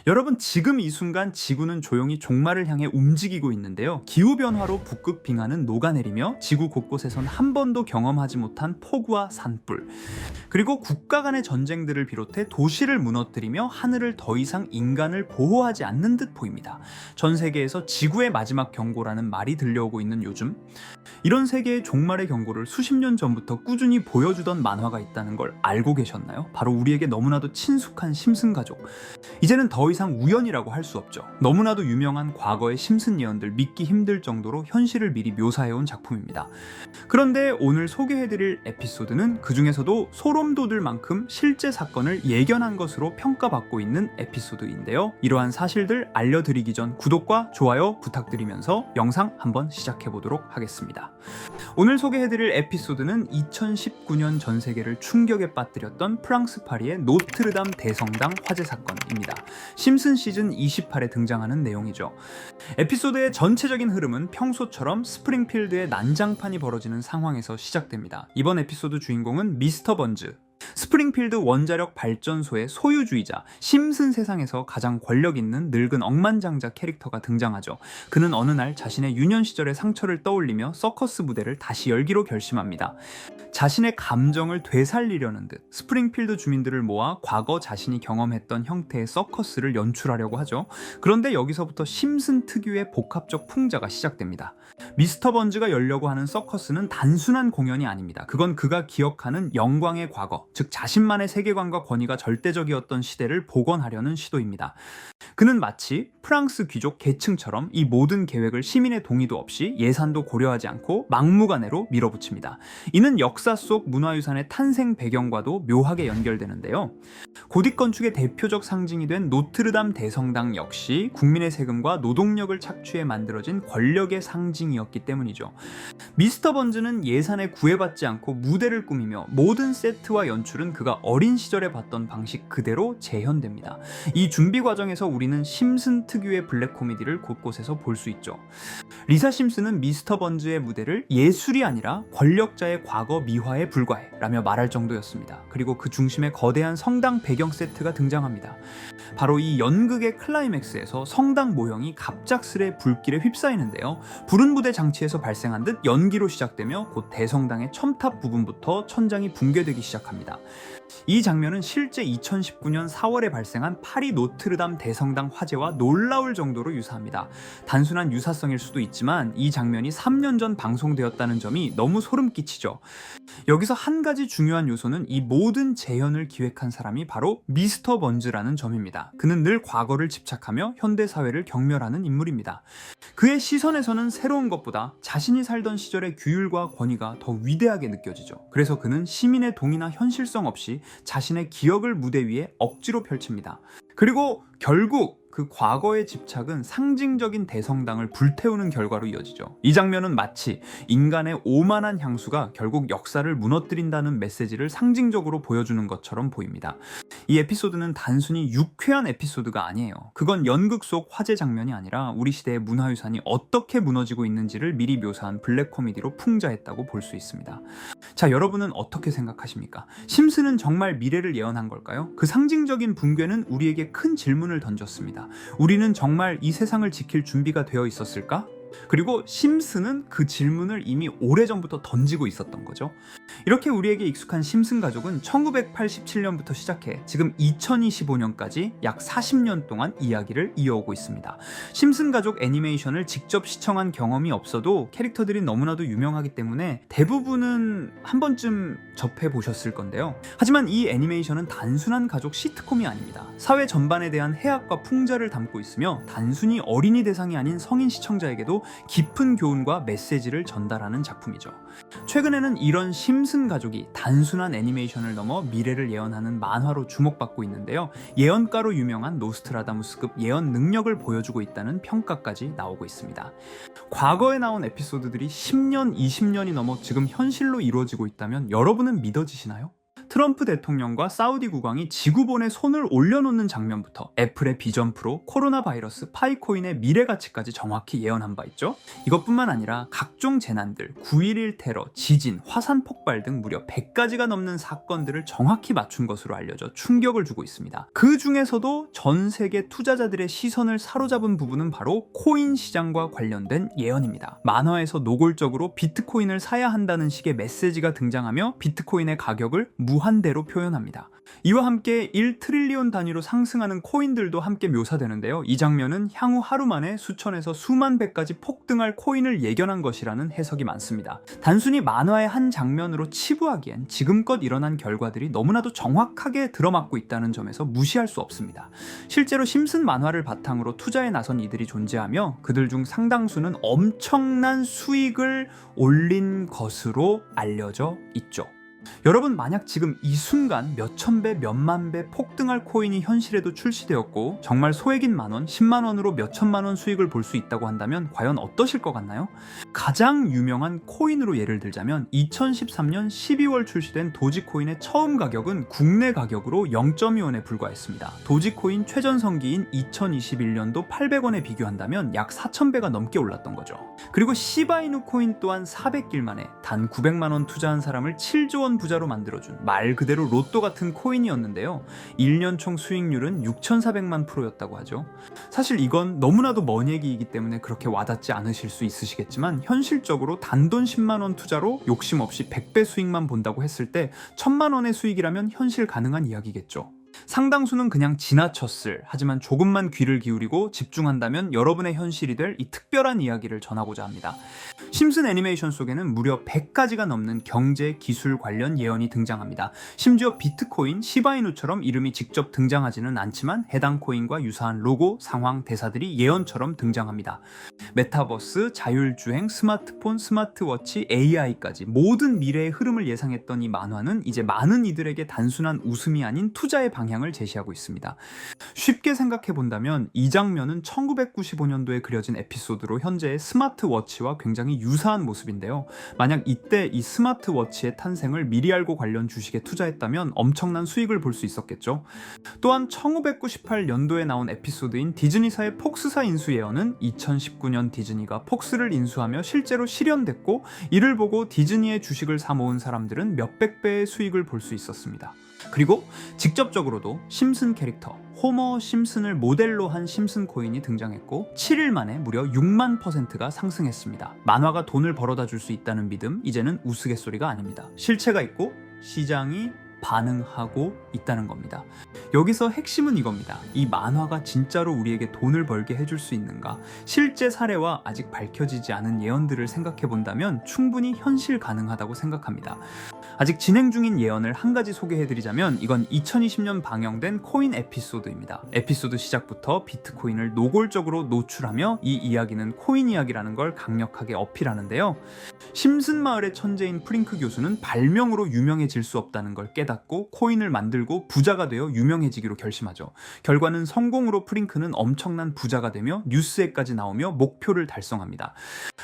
여러분, 지금 이 순간 지구는 조용히 종말을 향해 움직이고 있는데요. 기후변화로 북극 빙하는 녹아내리며 지구 곳곳에선 한 번도 경험하지 못한 폭우와 산불, 그리고 국가 간의 전쟁들을 비롯해 도시를 무너뜨리며 하늘을 더 이상 인간을 보호하지 않는 듯 보입니다. 전 세계에서 지구의 마지막 경고라는 말이 들려오고 있는 요즘, 이런 세계의 종말의 경고를 수십 년 전부터 꾸준히 보여주던 만화가 있다는 걸 알고 계셨나요? 바로 우리에게 너무나도 친숙한 심슨 가족. 이제는 더 이상 우연이라고 할 수 없죠. 너무나도 유명한 과거의 심슨 예언들, 믿기 힘들 정도로 현실을 미리 묘사해온 작품입니다. 그런데 오늘 소개해드릴 에피소드는 그 중에서도 소름 돋을 만큼 실제 사건을 예견한 것으로 평가받고 있는 에피소드인데요. 이러한 사실들 알려드리기 전 구독과 좋아요 부탁드리면서 영상 한번 시작해보도록 하겠습니다. 오늘 소개해드릴 에피소드는 2019년 전 세계를 충격에 빠뜨렸던 프랑스 파리의 노트르담 대성당 화재 사건입니다. 심슨 시즌 28에 등장하는 내용이죠. 에피소드의 전체적인 흐름은 평소처럼 스프링필드의 난장판이 벌어지는 상황에서 시작됩니다. 이번 에피소드 주인공은 미스터 번즈, 스프링필드 원자력 발전소의 소유주이자 심슨 세상에서 가장 권력 있는 늙은 억만장자 캐릭터가 등장하죠. 그는 어느 날 자신의 유년 시절의 상처를 떠올리며 서커스 무대를 다시 열기로 결심합니다. 자신의 감정을 되살리려는 듯 스프링필드 주민들을 모아 과거 자신이 경험했던 형태의 서커스를 연출하려고 하죠. 그런데 여기서부터 심슨 특유의 복합적 풍자가 시작됩니다. 미스터 번즈가 열려고 하는 서커스는 단순한 공연이 아닙니다. 그건 그가 기억하는 영광의 과거, 즉 자신만의 세계관과 권위가 절대적이었던 시대를 복원하려는 시도입니다. 그는 마치 프랑스 귀족 계층처럼 이 모든 계획을 시민의 동의도 없이 예산도 고려하지 않고 막무가내로 밀어붙입니다. 이는 역사 속 문화유산의 탄생 배경과도 묘하게 연결되는데요. 고딕 건축의 대표적 상징이 된 노트르담 대성당 역시 국민의 세금과 노동력을 착취해 만들어진 권력의 상징이었기 때문이죠. 미스터 번즈는 예산에 구애받지 않고 무대를 꾸미며 모든 세트와 연출은 그가 어린 시절에 봤던 방식 그대로 재현됩니다. 이 준비 과정에서 우리는 심슨 특유의 블랙 코미디를 곳곳에서 볼 수 있죠. 리사 심슨은 미스터 번즈의 무대를 예술이 아니라 권력자의 과거 미화에 불과해 라며 말할 정도였습니다. 그리고 그 중심에 거대한 성당 배경 세트가 등장합니다. 바로 이 연극의 클라이맥스에서 성당 모형이 갑작스레 불길에 휩싸이는데요. 불은 무대 장치에서 발생한 듯 연기로 시작되며 곧 대성당의 첨탑 부분부터 천장이 붕괴되기 시작합니다. 이 장면은 실제 2019년 4월에 발생한 파리 노트르담 대성당 화재와 놀라울 정도로 유사합니다. 단순한 유사성일 수도 있지만 이 장면이 3년 전 방송되었다는 점이 너무 소름 끼치죠. 여기서 한 가지 중요한 요소는 이 모든 재현을 기획한 사람이 바로 미스터 번즈라는 점입니다. 그는 늘 과거를 집착하며 현대사회를 경멸하는 인물입니다. 그의 시선에서는 새로운 것보다 자신이 살던 시절의 규율과 권위가 더 위대하게 느껴지죠. 그래서 그는 시민의 동의나 현실성 없이 자신의 기억을 무대 위에 억지로 펼칩니다. 그리고 결국 그 과거의 집착은 상징적인 대성당을 불태우는 결과로 이어지죠. 이 장면은 마치 인간의 오만한 향수가 결국 역사를 무너뜨린다는 메시지를 상징적으로 보여주는 것처럼 보입니다. 이 에피소드는 단순히 유쾌한 에피소드가 아니에요. 그건 연극 속 화재 장면이 아니라 우리 시대의 문화유산이 어떻게 무너지고 있는지를 미리 묘사한 블랙 코미디로 풍자했다고 볼 수 있습니다. 자, 여러분은 어떻게 생각하십니까? 심슨은 정말 미래를 예언한 걸까요? 그 상징적인 붕괴는 우리에게 큰 질문을 던졌습니다. 우리는 정말 이 세상을 지킬 준비가 되어 있었을까? 그리고 심슨은 그 질문을 이미 오래전부터 던지고 있었던 거죠. 이렇게 우리에게 익숙한 심슨 가족은 1987년부터 시작해 지금 2025년까지 약 40년 동안 이야기를 이어오고 있습니다. 심슨 가족 애니메이션을 직접 시청한 경험이 없어도 캐릭터들이 너무나도 유명하기 때문에 대부분은 한 번쯤 접해보셨을 건데요. 하지만 이 애니메이션은 단순한 가족 시트콤이 아닙니다. 사회 전반에 대한 해악과 풍자를 담고 있으며 단순히 어린이 대상이 아닌 성인 시청자에게도 깊은 교훈과 메시지를 전달하는 작품이죠. 최근에는 이런 심슨 가족이 단순한 애니메이션을 넘어 미래를 예언하는 만화로 주목받고 있는데요. 예언가로 유명한 노스트라다무스급 예언 능력을 보여주고 있다는 평가까지 나오고 있습니다. 과거에 나온 에피소드들이 10년, 20년이 넘어 지금 현실로 이루어지고 있다면 여러분은 믿어지시나요? 트럼프 대통령과 사우디 국왕이 지구본에 손을 올려놓는 장면부터 애플의 비전 프로, 코로나 바이러스, 파이코인의 미래 가치까지 정확히 예언한 바 있죠. 이것뿐만 아니라 각종 재난들, 9.11 테러, 지진, 화산 폭발 등 무려 100가지가 넘는 사건들을 정확히 맞춘 것으로 알려져 충격을 주고 있습니다. 그 중에서도 전 세계 투자자들의 시선을 사로잡은 부분은 바로 코인 시장과 관련된 예언입니다. 만화에서 노골적으로 비트코인을 사야 한다는 식의 메시지가 등장하며 비트코인의 가격을 무한대로 표현합니다. 이와 함께 1트릴리온 단위로 상승하는 코인들도 함께 묘사되는데요. 이 장면은 향후 하루 만에 수천에서 수만 배까지 폭등할 코인을 예견한 것이라는 해석이 많습니다. 단순히 만화의 한 장면으로 치부하기엔 지금껏 일어난 결과들이 너무나도 정확하게 들어맞고 있다는 점에서 무시할 수 없습니다. 실제로 심슨 만화를 바탕으로 투자에 나선 이들이 존재하며 그들 중 상당수는 엄청난 수익을 올린 것으로 알려져 있죠. 여러분, 만약 지금 이 순간 몇천 배, 몇만 배 폭등할 코인이 현실에도 출시되었고 정말 소액인 만원, 10만원으로 몇천만원 수익을 볼 수 있다고 한다면 과연 어떠실 것 같나요? 가장 유명한 코인으로 예를 들자면 2013년 12월 출시된 도지코인의 처음 가격은 국내 가격으로 0.2원에 불과했습니다. 도지코인 최전성기인 2021년도 800원에 비교한다면 약 4,000배가 넘게 올랐던 거죠. 그리고 시바이누 코인 또한 400길 만에 단 900만원 투자한 사람을 7조 원 부자로 만들어준 말 그대로 로또 같은 코인이었는데요. 1년 총 수익률은 6,400만 %였다고 하죠. 사실 이건 너무나도 먼 얘기이기 때문에 그렇게 와닿지 않으실 수 있으시겠지만 현실적으로 단돈 10만원 투자로 욕심 없이 100배 수익만 본다고 했을 때 1,000만원의 수익이라면 현실 가능한 이야기겠죠. 상당수는 그냥 지나쳤을, 하지만 조금만 귀를 기울이고 집중한다면 여러분의 현실이 될 이 특별한 이야기를 전하고자 합니다. 심슨 애니메이션 속에는 무려 100가지가 넘는 경제, 기술 관련 예언이 등장합니다. 심지어 비트코인, 시바이누처럼 이름이 직접 등장하지는 않지만 해당 코인과 유사한 로고, 상황, 대사들이 예언처럼 등장합니다. 메타버스, 자율주행, 스마트폰, 스마트워치, AI까지 모든 미래의 흐름을 예상했던 이 만화는 이제 많은 이들에게 단순한 웃음이 아닌 투자의 방향을 제시하고 있습니다. 쉽게 생각해 본다면 이 장면은 1995년도에 그려진 에피소드로 현재의 스마트워치와 굉장히 유사한 모습인데요. 만약 이때 이 스마트워치의 탄생을 미리 알고 관련 주식에 투자했다면 엄청난 수익을 볼 수 있었겠죠. 또한 1998년도에 나온 에피소드인 디즈니사의 폭스사 인수 예언은 2019년 디즈니가 폭스를 인수하며 실제로 실현됐고, 이를 보고 디즈니의 주식을 사 모은 사람들은 몇백 배의 수익을 볼 수 있었습니다. 그리고 직접적으로도 심슨 캐릭터 호머 심슨을 모델로 한 심슨 코인이 등장했고 7일 만에 무려 6만 %가 상승했습니다. 만화가 돈을 벌어다 줄 수 있다는 믿음, 이제는 우스갯소리가 아닙니다. 실체가 있고 시장이 반응하고 있다는 겁니다. 여기서 핵심은 이겁니다. 이 만화가 진짜로 우리에게 돈을 벌게 해줄 수 있는가? 실제 사례와 아직 밝혀지지 않은 예언들을 생각해 본다면 충분히 현실 가능하다고 생각합니다. 아직 진행 중인 예언을 한 가지 소개해드리자면 이건 2020년 방영된 코인 에피소드입니다. 에피소드 시작부터 비트코인을 노골적으로 노출하며 이 이야기는 코인 이야기라는 걸 강력하게 어필하는데요. 심슨 마을의 천재인 프링크 교수는 발명으로 유명해질 수 없다는 걸 깨닫고 코인을 만들고 부자가 되어 유명해지기로 결심하죠. 결과는 성공으로 프링크는 엄청난 부자가 되며 뉴스에까지 나오며 목표를 달성합니다.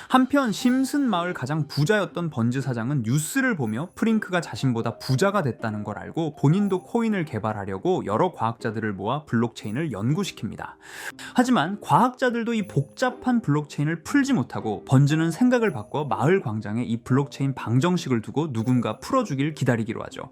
한편 심슨 마을 가장 부자였던 번즈 사장은 뉴스를 보며 프링크가 자신보다 부자가 됐다는 걸 알고 본인도 코인을 개발하려고 여러 과학자들을 모아 블록체인을 연구시킵니다. 하지만 과학자들도 이 복잡한 블록체인을 풀지 못하고 번즈는 생각을 바꿔 마을 광장에 이 블록체인 방정식을 두고 누군가 풀어주길 기다리기로 하죠.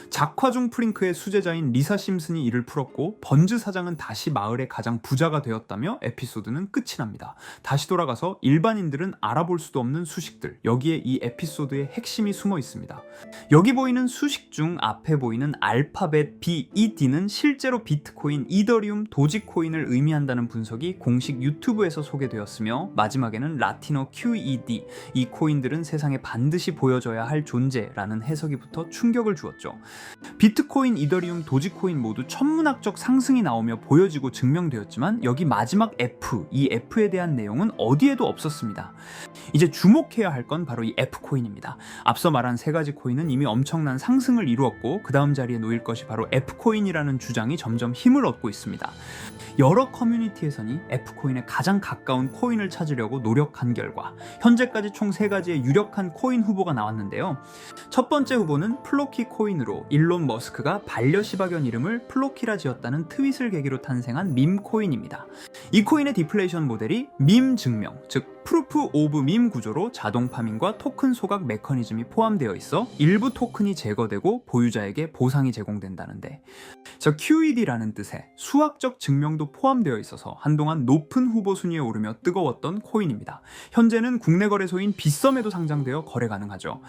작화 중 프링크의 수제자인 리사 심슨이 이를 풀었고 번즈 사장은 다시 마을의 가장 부자가 되었다며 에피소드는 끝이 납니다. 다시 돌아가서 일반인들은 알아볼 수도 없는 수식들, 여기에 이 에피소드의 핵심이 숨어 있습니다. 여기 보이는 수식 중 앞에 보이는 알파벳 B, E, D는 실제로 비트코인, 이더리움, 도지코인을 의미한다는 분석이 공식 유튜브에서 소개되었으며 마지막에는 라틴어 QED, 이 코인들은 세상에 반드시 보여줘야 할 존재라는 해석이 붙어 충격을 주었죠. 비트코인, 이더리움, 도지코인 모두 천문학적 상승이 나오며 보여지고 증명되었지만 여기 마지막 F, 이 F에 대한 내용은 어디에도 없었습니다. 이제 주목해야 할 건 바로 이 F코인입니다. 앞서 말한 세 가지 코인은 이미 엄청난 상승을 이루었고 그 다음 자리에 놓일 것이 바로 F코인이라는 주장이 점점 힘을 얻고 있습니다. 여러 커뮤니티에서는 F코인에 가장 가까운 코인을 찾으려고 노력한 결과 현재까지 총 3가지의 유력한 코인 후보가 나왔는데요. 첫 번째 후보는 플로키 코인으로 일론 머스크가 반려시바견 이름을 플로키라 지었다는 트윗을 계기로 탄생한 밈 코인입니다. 이 코인의 디플레이션 모델이 밈 증명, 즉 프루프 오브 밈 구조로 자동 파밍과 토큰 소각 메커니즘이 포함되어 있어 일부 토큰이 제거되고 보유자에게 보상이 제공된다는데, QED라는 뜻의 수학적 증명도 포함되어 있어서 한동안 높은 후보 순위에 오르며 뜨거웠던 코인입니다. 현재는 국내 거래소인 빗썸에도 상장되어 거래 가능하죠.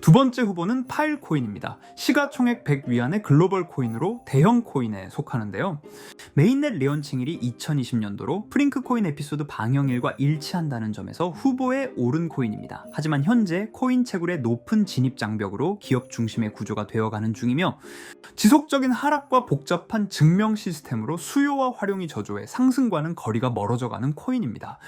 두 번째 후보는 파일 코인입니다. 시가총액 100 위안의 글로벌 코인으로 대형 코인에 속하는데요. 메인넷 레언칭일이 2020년도로 프링크 코인 에피소드 방영일과 일치한다는 점에서 후보에 오른 코인입니다. 하지만 현재 코인 채굴의 높은 진입 장벽으로 기업 중심의 구조가 되어가는 중이며 지속적인 하락과 복잡한 증명 시스템으로 수요와 활용이 저조해 상승과는 거리가 멀어져가는 코인입니다.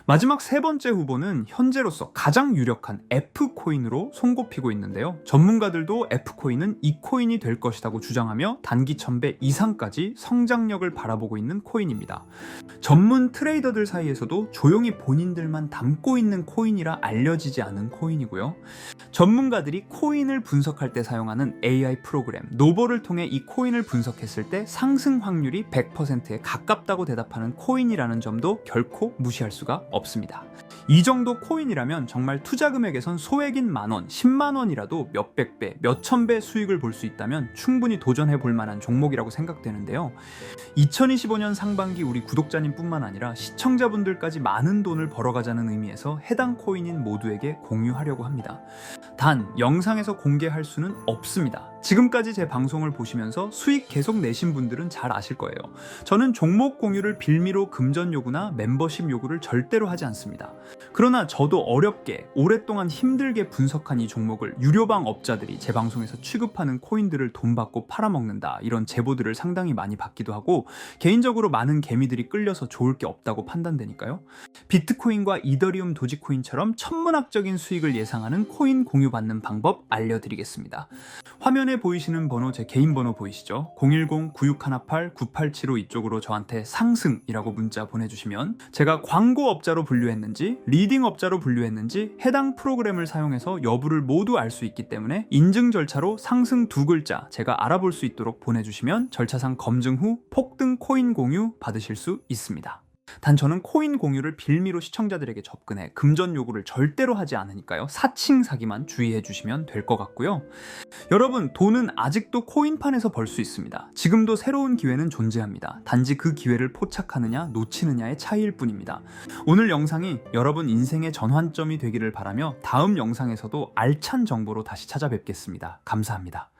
마지막 세 번째 후보는 현재로서 가장 유력한 F코인으로 손꼽히고 있는데요. 전문가들도 F코인은 이 코인이 될 것이라고 주장하며 단기 1000배 이상까지 성장력을 바라보고 있는 코인입니다. 전문 트레이더들 사이에서도 조용히 본인들만 담고 있는 코인이라 알려지지 않은 코인이고요. 전문가들이 코인을 분석할 때 사용하는 AI 프로그램 노보를 통해 이 코인을 분석했을 때 상승 확률이 100%에 가깝다고 대답하는 코인이라는 점도 결코 무시할 수가 없습니다. 이 정도 코인이라면 정말 투자 금액에선 소액인 만원, 10만원이라도 몇백 배, 몇천 배 수익을 볼 수 있다면 충분히 도전해 볼 만한 종목이라고 생각되는데요. 2025년 상반기 우리 구독자님 뿐만 아니라 시청자분들까지 많은 돈을 벌어가자는 의미에서 해당 코인인 모두에게 공유하려고 합니다. 단, 영상에서 공개할 수는 없습니다. 지금까지 제 방송을 보시면서 수익 계속 내신 분들은 잘 아실 거예요. 저는 종목 공유를 빌미로 금전 요구나 멤버십 요구를 절대로 하지 않습니다. 그러나 저도 어렵게 오랫동안 힘들게 분석한 이 종목을 유료방 업자들이 제 방송에서 취급하는 코인들을 돈 받고 팔아먹는다, 이런 제보들을 상당히 많이 받기도 하고 개인적으로 많은 개미들이 끌려서 좋을 게 없다고 판단되니까요. 비트코인과 이더리움 도지코인처럼 천문학적인 수익을 예상하는 코인 공유받는 방법 알려드리겠습니다. 화면에 보이시는 번호 제 개인 번호 보이시죠? 010-9618-9875 이쪽으로 저한테 상승이라고 문자 보내주시면 제가 광고업자로 분류했는지 리딩업자로 분류했는지 해당 프로그램을 사용해서 여부를 모두 알 수 있기 때문에 인증 절차로 상승 2글자 제가 알아볼 수 있도록 보내주시면 절차상 검증 후 폭등 코인 공유 받으실 수 있습니다. 단 저는 코인 공유를 빌미로 시청자들에게 접근해 금전 요구를 절대로 하지 않으니까요. 사칭 사기만 주의해 주시면 될 것 같고요. 여러분, 돈은 아직도 코인판에서 벌 수 있습니다. 지금도 새로운 기회는 존재합니다. 단지 그 기회를 포착하느냐 놓치느냐의 차이일 뿐입니다. 오늘 영상이 여러분 인생의 전환점이 되기를 바라며 다음 영상에서도 알찬 정보로 다시 찾아뵙겠습니다. 감사합니다.